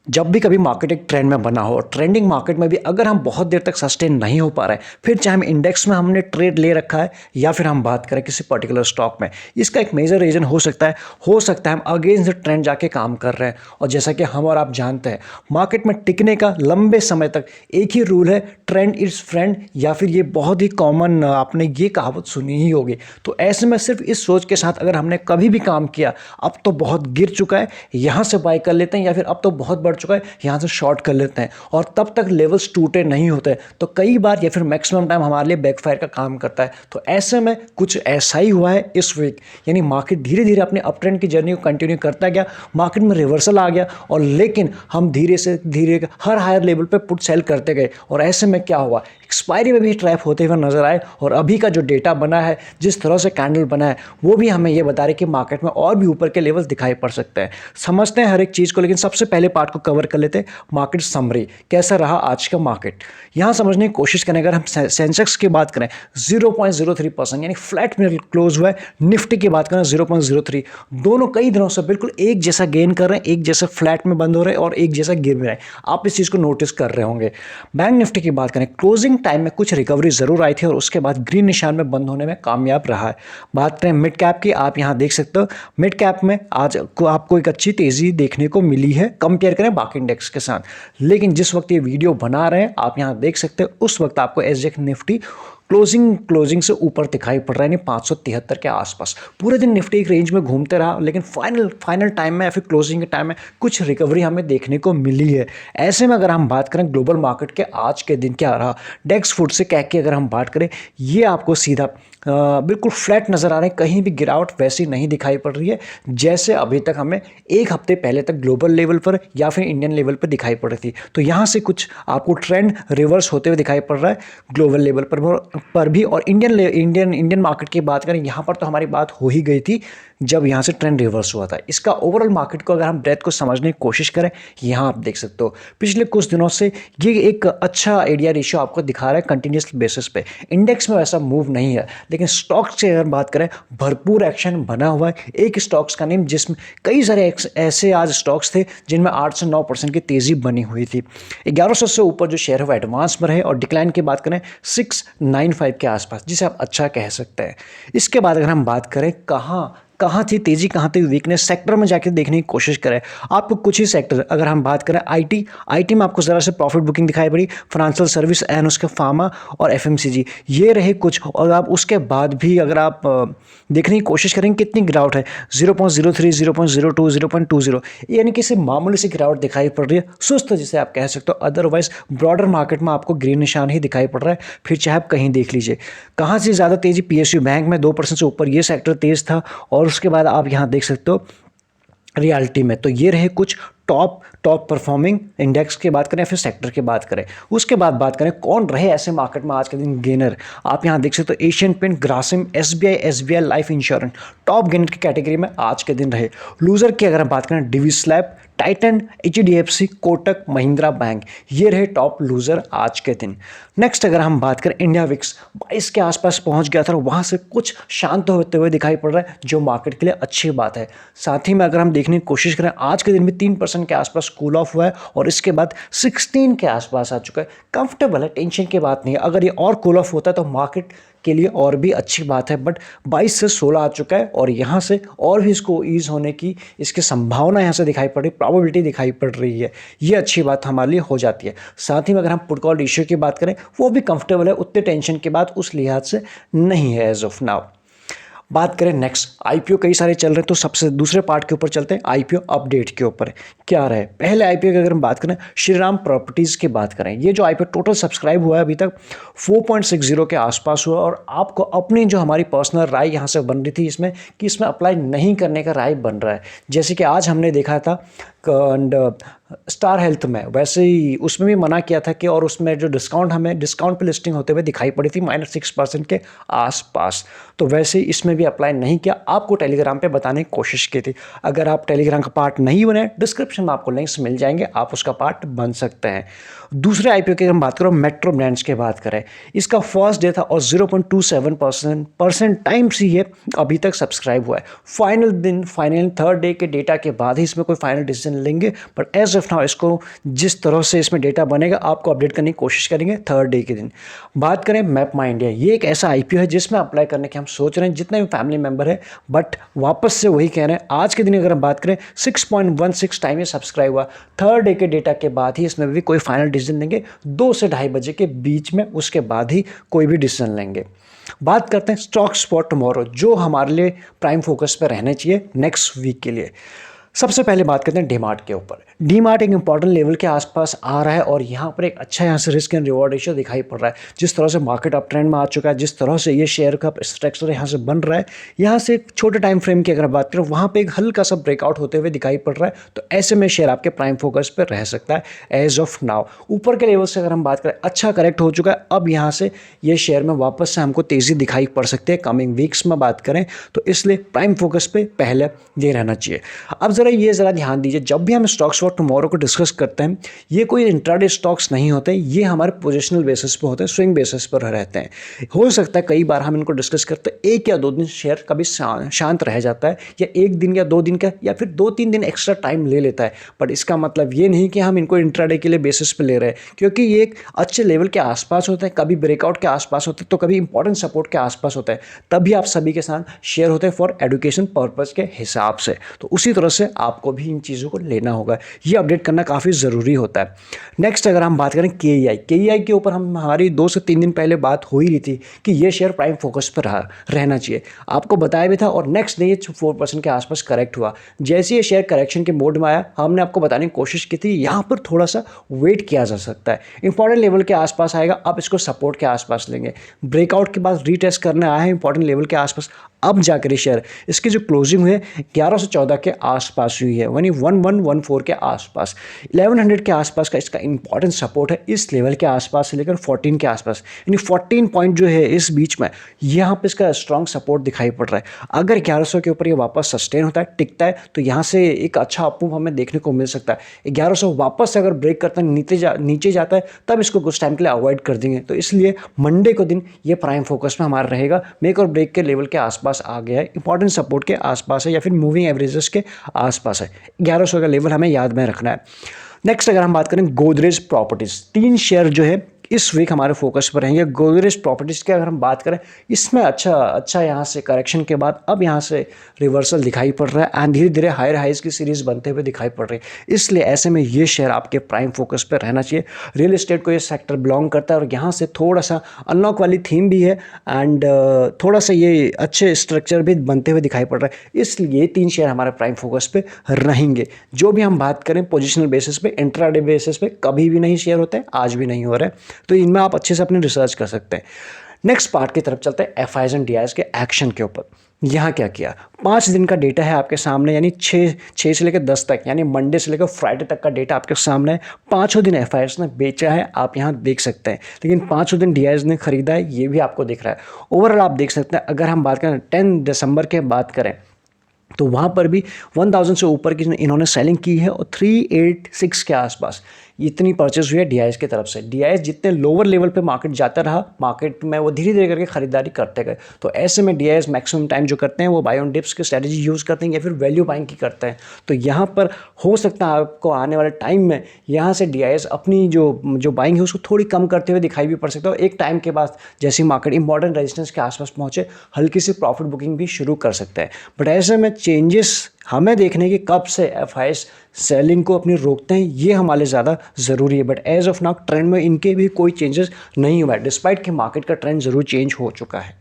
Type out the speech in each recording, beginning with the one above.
जब भी कभी मार्केट एक ट्रेंड में बना हो और ट्रेंडिंग मार्केट में भी अगर हम बहुत देर तक सस्टेन नहीं हो पा रहे हैं, फिर चाहे हम इंडेक्स में हमने ट्रेड ले रखा है या फिर हम बात करें किसी पर्टिकुलर स्टॉक में, इसका एक मेजर रीजन हो सकता है हम अगेंस्ट द ट्रेंड जाके काम कर रहे हैं। और जैसा कि हम और आप जानते हैं, मार्केट में टिकने का लंबे समय तक एक ही रूल है, ट्रेंड इज फ्रेंड, या फिर ये बहुत ही कॉमन आपने ये कहावत सुनी ही होगी। तो ऐसे में सिर्फ इस सोच के साथ अगर हमने कभी भी काम किया, अब तो बहुत गिर चुका है, यहाँ से बाय कर लेते हैं, या फिर अब तो बहुत बढ़ चुका है, यहाँ से शॉर्ट कर लेते हैं, और तब तक लेवल्स टूटे नहीं होते, तो कई बार या फिर मैक्सिमम टाइम हमारे लिए बैकफायर का काम करता है। तो ऐसे में कुछ ऐसा ही हुआ है इस वीक, यानी मार्केट धीरे धीरे अपने अप ट्रेंड की जर्नी को कंटिन्यू करता गया, मार्केट में रिवर्सल आ गया, और लेकिन हम धीरे से धीरे हर हायर लेवल पे पुट सेल करते गए, और ऐसे में क्या हुआ, एक्सपायरी में भी ट्रैप होते हुए नजर आए। और अभी का जो डेटा बना है, जिस तरह से कैंडल बना है, वो भी हमें ये बता रहे कि मार्केट में और भी ऊपर के लेवल्स दिखाई पड़ सकते हैं। समझते हैं हर एक चीज़ को, लेकिन सबसे पहले पार्ट को कवर कर लेते हैं, मार्केट समरी। कैसा रहा आज का मार्केट, यहाँ समझने की कोशिश करें। अगर हम सेंसेक्स की बात करें 0.03% यानी फ्लैट में क्लोज हुआ है। निफ्टी की बात करें 0.03, दोनों कई दिनों से बिल्कुल एक जैसा गेन कर रहे हैं, एक जैसे फ्लैट में बंद हो रहे हैं और एक जैसा गिर भी रहे हैं। आप इस चीज़ को नोटिस कर रहे होंगे। बैंक निफ्टी की बात करें, क्लोजिंग टाइम में कुछ रिकवरी जरूर आई थी और उसके बाद ग्रीन निशान में बंद होने में कामयाब रहा है। बात करें मिड कैप की, आप यहाँ देख सकते हो मिड कैप में आज आपको एक अच्छी तेजी देखने को मिली है कंपेयर करें बाकी इंडेक्स के साथ। लेकिन जिस वक्त ये वीडियो बना रहे हैं, आप यहाँ देख सकते हो उस वक्त आपको एसजेएक्स निफ्टी क्लोजिंग से ऊपर दिखाई पड़ रहा है, यानी 573 के आसपास। पूरे दिन निफ्टी एक रेंज में घूमते रहा, लेकिन फाइनल टाइम में या फिर क्लोजिंग के टाइम में कुछ रिकवरी हमें देखने को मिली है। ऐसे में अगर हम बात करें ग्लोबल मार्केट के आज के दिन क्या रहा, डेक्स फुट से कह के अगर हम बात करें, ये आपको सीधा बिल्कुल फ्लैट नज़र आ रहे हैं, कहीं भी गिरावट वैसी नहीं दिखाई पड़ रही है जैसे अभी तक हमें एक हफ्ते पहले तक ग्लोबल लेवल पर या फिर इंडियन लेवल पर दिखाई पड़ रही थी। तो यहाँ से कुछ आपको ट्रेंड रिवर्स होते हुए दिखाई पड़ रहा है ग्लोबल लेवल पर भी। और इंडियन मार्केट की बात करें, यहाँ पर तो हमारी बात हो ही गई थी जब यहाँ से ट्रेंड रिवर्स हुआ था। इसका ओवरऑल मार्केट को अगर हम ब्रेथ को समझने की कोशिश करें, यहाँ आप देख सकते हो पिछले कुछ दिनों से ये एक अच्छा एडिया रेशियो आपको दिखा रहा है कंटिन्यूस बेसिस पे। इंडेक्स में वैसा मूव नहीं है, लेकिन स्टॉक्स की अगर बात करें, भरपूर एक्शन बना हुआ है। एक स्टॉक्स का नेम जिसमें कई सारे ऐसे आज स्टॉक्स थे जिनमें 8 से 9% की तेजी बनी हुई थी। 1100 से ऊपर जो शेयर है वो एडवांस में रहे, और डिक्लाइन की बात करें 695 के आसपास, जिसे आप अच्छा कह सकते हैं। इसके बाद अगर हम बात करें कहाँ थी तेजी, कहाँ थी वीकनेस, सेक्टर में जाकर देखने की कोशिश करें। आपको कुछ ही सेक्टर, अगर हम बात करें आईटी में आपको ज़रा से प्रॉफिट बुकिंग दिखाई पड़ी, फाइनेंशियल सर्विस एंड उसके फार्मा और एफएमसीजी, ये रहे कुछ। और आप उसके बाद भी अगर आप देखने की कोशिश करेंगे कितनी गिरावट है, 0.03, 0.02, 0.20, यानी कि सिर्फ मामूली सी गिरावट दिखाई पड़ रही है, सुस्त जिसे आप कह सकते हो। अदरवाइज ब्रॉडर मार्केट में आपको ग्रीन निशान ही दिखाई पड़ रहा है। फिर चाहे आप कहीं देख लीजिए कहाँ से ज़्यादा तेजी, पीएसयू बैंक में 2% से ऊपर ये सेक्टर तेज था, और उसके बाद आप यहाँ देख सकते हो रियलिटी में। तो ये रहे कुछ टॉप परफॉर्मिंग इंडेक्स की बात करें, फिर सेक्टर की बात करें। उसके बाद बात करें कौन रहे ऐसे मार्केट में आज के दिन गेनर। आप यहां देख सकते हो Asian Paint, Grasim, SBI life insurance top gainer की कैटेगरी में आज के दिन रहे। लूजर की अगर हम बात करें, DV slab, Titan, HDFC, Kotak Mahindra bank, ये रहे टॉप लूजर आज के दिन। नेक्स्ट अगर हम बात करें, इंडिया विक्स 22 के आसपास पहुंच गया था, वहां से कुछ शांत होते हुए दिखाई पड़ रहा है, जो मार्केट के लिए अच्छी बात है। साथ ही में अगर हम देखने की कोशिश करें, आज के दिन में 3% के आसपास कूल ऑफ हुआ है, और इसके बाद 16 के आसपास आ चुका है। कंफर्टेबल है, टेंशन की बात नहीं है। अगर ये और कूल ऑफ होता है तो मार्केट के लिए और भी अच्छी बात है, बट 22 से 16 आ चुका है, और यहाँ से और भी इसको ईज होने की इसकी संभावना यहाँ से दिखाई पड़ रही, प्रोबेबिलिटी दिखाई पड़ रही है। ये अच्छी बात हमारे लिए हो जाती है। साथ ही में अगर हम पुट कॉल रेशियो की बात करें, वो भी कंफर्टेबल है, उतने टेंशन के बाद उस लिहाज से नहीं है एज ऑफ नाउ। बात करें नेक्स्ट, आईपीओ कई सारे चल रहे हैं, तो सबसे दूसरे पार्ट के ऊपर चलते हैं, आईपीओ अपडेट के ऊपर क्या रहे। पहले आईपीओ की अगर हम बात करें, श्रीराम प्रॉपर्टीज़ की बात करें, ये जो आईपीओ टोटल सब्सक्राइब हुआ है अभी तक 4.60 के आसपास हुआ, और आपको अपनी जो हमारी पर्सनल राय यहाँ से बन रही थी इसमें कि इसमें अप्लाई नहीं करने का राय बन रहा है। जैसे कि आज हमने देखा था स्टार हेल्थ में, वैसे ही उसमें भी मना किया था कि, और उसमें जो डिस्काउंट पे लिस्टिंग होते हुए दिखाई पड़ी थी -6% के आसपास, तो वैसे ही इसमें भी अप्लाई नहीं किया। आपको टेलीग्राम पे बताने की कोशिश की थी। अगर आप टेलीग्राम का पार्ट नहीं बने, डिस्क्रिप्शन में आपको लिंक्स मिल जाएंगे, आप उसका पार्ट बन सकते हैं। दूसरे आईपीओ की हम बात करो, मेट्रो ब्रांड्स की बात करें, इसका फर्स्ट डे था और 0.27% टाइम से ये अभी तक सब्सक्राइब हुआ है। फाइनल थर्ड डे के डेटा के बाद ही इसमें कोई फाइनल डिसीजन डिसीजन लेंगे, बट एज ऑफ नाउ इसको जिस तरह से इसमें डेटा बनेगा आपको अपडेट करने की कोशिश करेंगे थर्ड डे के दिन। बात करें मैप माई इंडिया, ये एक ऐसा आईपीओ है जिसमें अप्लाई करने के हम सोच रहे हैं जितने भी फैमिली मेंबर है, बट वापस से वही कह रहे हैं आज के दिन अगर हम बात करें 6.16 टाइम ये सब्सक्राइब हुआ। थर्ड डे के डेटा के बाद ही इसमें भी कोई फाइनल डिसीजन लेंगे 2 से 2:30 बजे के बीच में, उसके बाद ही कोई भी डिसीजन लेंगे। बात करते हैं स्टॉक्स फॉर टुमारो जो हमारे लिए प्राइम फोकस पे रहने चाहिए नेक्स्ट वीक के लिए। सबसे पहले बात करते हैं डीमार्ट के ऊपर। डीमार्ट एक इंपॉर्टेंट लेवल के आसपास आ रहा है और यहाँ पर एक अच्छा यहाँ से रिस्क एंड रिवॉर्ड रेशियो दिखाई पड़ रहा है। जिस तरह से मार्केट अप ट्रेंड में आ चुका है, जिस तरह से ये शेयर का स्ट्रक्चर यहाँ से बन रहा है, यहाँ से एक छोटे टाइम फ्रेम की अगर बात करें वहाँ पे एक हल्का सा ब्रेकआउट होते हुए दिखाई पड़ रहा है, तो ऐसे में शेयर आपके प्राइम फोकस पर रह सकता है एज ऑफ नाउ। ऊपर के लेवल से अगर हम बात करें अच्छा करेक्ट हो चुका है, अब यहाँ से ये शेयर में वापस से हमको तेज़ी दिखाई पड़ सकती है कमिंग वीक्स में बात करें तो, इसलिए प्राइम फोकस पे पहले ये रहना चाहिए। अब ज़रा ध्यान दीजिए, जब भी हम स्टॉक्स फॉर टुमारो को डिस्कस करते हैं ये कोई इंट्राडे स्टॉक्स नहीं होते, ये हमारे पोजिशनल बेसिस पे होते हैं, स्विंग बेसिस पर रहते हैं। हो सकता है कई बार हम इनको डिस्कस करते हैं 1 या 2 दिन शेयर कभी शांत रह जाता है, या 1 दिन या 2 दिन का या फिर 2-3 दिन एक्स्ट्रा टाइम ले लेता है, बट इसका मतलब ये नहीं कि हम इनको इंट्राडे के लिए बेसिस पे ले रहे हैं, क्योंकि ये एक अच्छे लेवल के आसपास होते हैं, कभी ब्रेकआउट के आसपास होते हैं तो कभी इंपॉर्टेंट सपोर्ट के आसपास होता है, तभी आप सभी के साथ शेयर होते हैं फॉर एडुकेशन पर्पज़ के हिसाब से। तो उसी तरह से आपको भी इन चीज़ों को लेना होगा, ये अपडेट करना काफ़ी ज़रूरी होता है। नेक्स्ट अगर हम बात करें केईआई के ऊपर हमारी 2 से 3 दिन पहले बात हो ही रही थी कि ये शेयर प्राइम फोकस पर रहना चाहिए, आपको बताया भी था, और नेक्स्ट डे ये 4% के आसपास करेक्ट हुआ। जैसे ये शेयर करेक्शन के मोड में आया हमने आपको बताने की कोशिश की थी यहाँ पर थोड़ा सा वेट किया जा सकता है, इंपॉर्टेंट लेवल के आसपास आएगा, अब इसको सपोर्ट के आसपास लेंगे। ब्रेकआउट के बाद रीटेस्ट करने आया है इंपॉर्टेंट लेवल के आसपास, अब जाकर शेयर इसकी जो क्लोजिंग हुई है 1114 के आसपास हुई है, यानी 1114 के आसपास, 1100 के आसपास का इसका इंपॉर्टेंट सपोर्ट है, इस लेवल के आसपास से लेकर 14 के आसपास, यानी 14 पॉइंट जो है इस बीच में यहाँ पे इसका स्ट्रॉन्ग सपोर्ट दिखाई पड़ रहा है। अगर 1100 के ऊपर ये वापस सस्टेन होता है, टिकता है, तो यहाँ से एक अच्छा अप हमें देखने को मिल सकता है। 1100 वापस अगर ब्रेक करता है नीचे जाता है तब इसको कुछ टाइम के लिए अवॉइड कर देंगे, तो इसलिए मंडे को दिन ये प्राइम फोकस में हमारा रहेगा। मेक और ब्रेक के लेवल के आसपास आ गया है, इंपॉर्टेंट सपोर्ट के आसपास है या फिर मूविंग एवरेजेस के आसपास है, 1100 का लेवल हमें याद में रखना है। नेक्स्ट अगर हम बात करें गोदरेज प्रॉपर्टीज, 3 शेयर जो है इस वीक हमारे फोकस पर रहेंगे। गोदरेज प्रॉपर्टीज़ की अगर हम बात करें इसमें अच्छा यहाँ से करेक्शन के बाद अब यहाँ से रिवर्सल दिखाई पड़ रहा है एंड धीरे धीरे हायर हाइज की सीरीज़ बनते हुए दिखाई पड़ रही है, इसलिए ऐसे में ये शेयर आपके प्राइम फोकस पर रहना चाहिए। रियल एस्टेट को ये सेक्टर बिलोंग करता है और यहाँ से थोड़ा सा अनलॉक वाली थीम भी है एंड थोड़ा सा ये अच्छे स्ट्रक्चर भी बनते हुए दिखाई पड़ रहा है, इसलिए 3 शेयर हमारे प्राइम फोकस पे रहेंगे। जो भी हम बात करें पोजिशनल बेसिस पे, इंट्राडे बेसिस पे कभी भी नहीं शेयर होते हैं, आज भी नहीं हो रहा है, तो इनमें आप अच्छे से अपनी रिसर्च कर सकते हैं। नेक्स्ट पार्ट की तरफ चलते हैं एफआईज एंड डीआईज के एक्शन के ऊपर। यहाँ क्या किया, 5 दिन का डेटा है आपके सामने, यानी 6 से लेकर 10 तक, यानी मंडे से लेकर फ्राइडे तक का डेटा आपके सामने है। 5 दिन एफआईज ने बेचा है, आप यहाँ देख सकते हैं, लेकिन 5 दिन डीआईज ने खरीदा है, ये भी आपको दिख रहा है। ओवरऑल आप देख सकते हैं, अगर हम बात करें 10 दिसंबर के बात करें तो वहाँ पर भी 1000 से ऊपर की इन्होंने सेलिंग की है और 386 के आसपास इतनी परचेज हुई है डीआईएस की तरफ से। डीआईएस जितने लोअर लेवल पे मार्केट जाता रहा, मार्केट में वो धीरे धीरे करके खरीदारी करते गए, तो ऐसे में डीआईएस मैक्सिमम टाइम जो करते हैं वो बाय ऑन डिप्स की स्ट्रेटजी यूज़ करते हैं या फिर वैल्यू बाइंग की करते हैं। तो यहाँ पर हो सकता है आपको आने वाले टाइम में यहाँ से डीआईएस अपनी जो बाइंग है उसको थोड़ी कम करते हुए दिखाई भी पड़ सकता है, और एक टाइम के बाद जैसी मार्केट इंपॉर्टेंट रेजिस्टेंस के आसपास पहुँचे हल्की सी प्रॉफिट बुकिंग भी शुरू कर सकता है। बट ऐसे में चेंजेस हमें देखने की कब से एफआईएस सेलिंग को अपनी रोकते हैं, ये हमारे ज़्यादा ज़रूरी है। But as of now trend में इनके भी कोई चेंजेस नहीं हुआ है, डिस्पाइट कि मार्केट का ट्रेंड ज़रूर चेंज हो चुका है।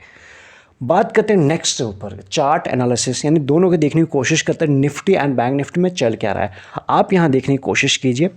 बात करते हैं नेक्स्ट के ऊपर, चार्ट एनालिसिस, यानी दोनों के देखने की कोशिश करते हैं निफ्टी एंड बैंक निफ्टी में चल क्या रहा है। आप यहाँ देखने की कोशिश कीजिए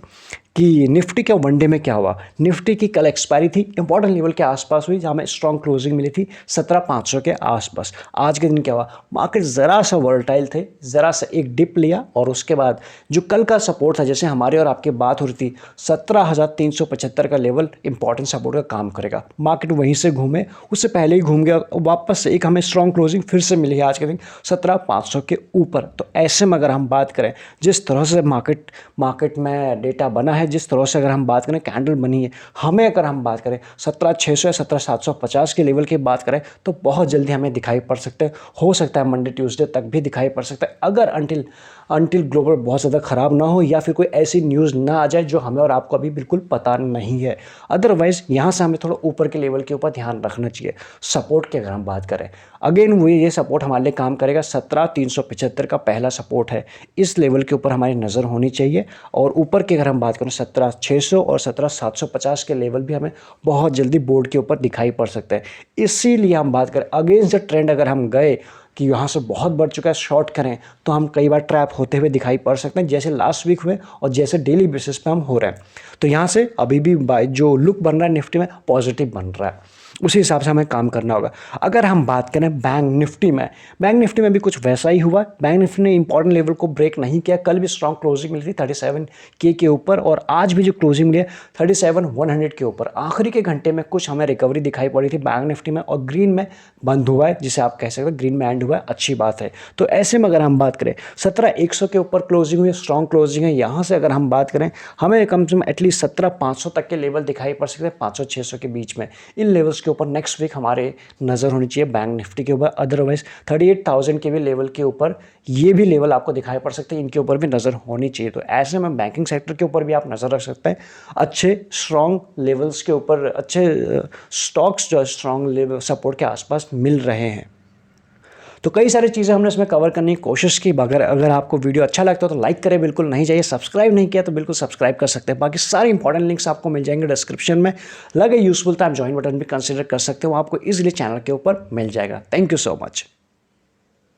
कि निफ्टी का वनडे में क्या हुआ। निफ्टी की कल एक्सपायरी थी, इंपॉर्टेंट लेवल के आसपास हुई जहाँ में स्ट्रॉन्ग क्लोजिंग मिली थी 17,500 के आसपास। आज के दिन क्या हुआ, मार्केट ज़रा सा वॉलेटाइल थे, ज़रा सा एक डिप लिया और उसके बाद जो कल का सपोर्ट था, जैसे हमारे और आपकी बात हो रही थी 17,375 का लेवल इंपॉर्टेंट सपोर्ट का काम करेगा। मार्केट वहीं से घूमे, उससे पहले ही घूम गया, वापस से एक हमें स्ट्रॉन्ग क्लोजिंग फिर से मिली है आज के दिन 17,500 के ऊपर। तो ऐसे में अगर हम बात करें जिस तरह से मार्केट में डेटा बना है, जिस तरह से अगर हम बात करें कैंडल बनी है, हमें अगर हम बात करें 17,600 या 17,750 के लेवल की बात करें तो बहुत जल्दी हमें दिखाई पड़ सकते हैं, हो सकता है मंडे ट्यूसडे तक भी दिखाई पड़ सकता है। अगर अंटिल अनटिल ग्लोबल बहुत ज़्यादा ख़राब ना हो या फिर कोई ऐसी न्यूज़ ना आ जाए जो हमें और आपको अभी बिल्कुल पता नहीं है। अदरवाइज़ यहाँ से हमें थोड़ा ऊपर के लेवल के ऊपर ध्यान रखना चाहिए। सपोर्ट की अगर हम बात करें, अगेन वो ये सपोर्ट हमारे लिए काम करेगा। 17,375 का पहला सपोर्ट है, इस लेवल के ऊपर हमारी नज़र होनी चाहिए। और ऊपर की अगर हम बात करें 17,600 और 17,750 के लेवल भी हमें बहुत जल्दी बोर्ड के ऊपर दिखाई पड़ सकते हैं। इसीलिए हम बात करें अगेंस्ट द ट्रेंड, अगर हम गए कि यहाँ से बहुत बढ़ चुका है, शॉर्ट करें तो हम कई बार ट्रैप होते हुए दिखाई पड़ सकते हैं, जैसे लास्ट वीक हुए और जैसे डेली बेसिस पे हम हो रहे हैं। तो यहाँ से अभी भी जो लुक बन रहा है निफ्टी में पॉजिटिव बन रहा है, उसी हिसाब से हमें काम करना होगा। अगर हम बात करें बैंक निफ्टी में भी कुछ वैसा ही हुआ। बैंक निफ्टी ने इंपॉर्टेंट लेवल को ब्रेक नहीं किया। कल भी स्ट्रॉन्ग क्लोजिंग मिली थी 37K के ऊपर और आज भी जो क्लोजिंग मिली है 37,100 के ऊपर। आखिरी के घंटे में कुछ हमें रिकवरी दिखाई पड़ी थी बैंक निफ्टी में और ग्रीन में बंद हुआ है, जिसे आप कह सकते हैं ग्रीन में एंड हुआ है, अच्छी बात है। तो ऐसे में अगर हम बात करें 17,100 के ऊपर क्लोजिंग हुई, स्ट्रॉन्ग क्लोजिंग है। यहाँ से अगर हम बात करें हमें कम से कम एटलीस्ट 17,500 तक के लेवल दिखाई पड़ सकते हैं, 500-600 के बीच में। इन लेवल्स के ऊपर नेक्स्ट वीक हमारे नज़र होनी चाहिए बैंक निफ्टी के ऊपर। अदरवाइज 38,000 के भी लेवल के ऊपर ये भी लेवल आपको दिखाई पड़ सकते हैं, इनके ऊपर भी नज़र होनी चाहिए। तो ऐसे में बैंकिंग सेक्टर के ऊपर भी आप नज़र रख सकते हैं। अच्छे स्ट्रॉन्ग लेवल्स के ऊपर अच्छे स्टॉक्स जो स्ट्रॉन्ग लेवल सपोर्ट के आसपास मिल रहे हैं। तो कई सारी चीज़ें हमने इसमें कवर करने की कोशिश की। अगर आपको वीडियो अच्छा लगता है तो लाइक करें, बिल्कुल नहीं चाहिए। सब्सक्राइब नहीं किया तो बिल्कुल सब्सक्राइब कर सकते हैं। बाकी सारे इंपॉर्टेंट लिंक्स आपको मिल जाएंगे डिस्क्रिप्शन में। लगे यूजफुल तो आप ज्वाइन बटन भी कंसिडर कर सकते हो, आपको इजीली चैनल के ऊपर मिल जाएगा। Thank you so much.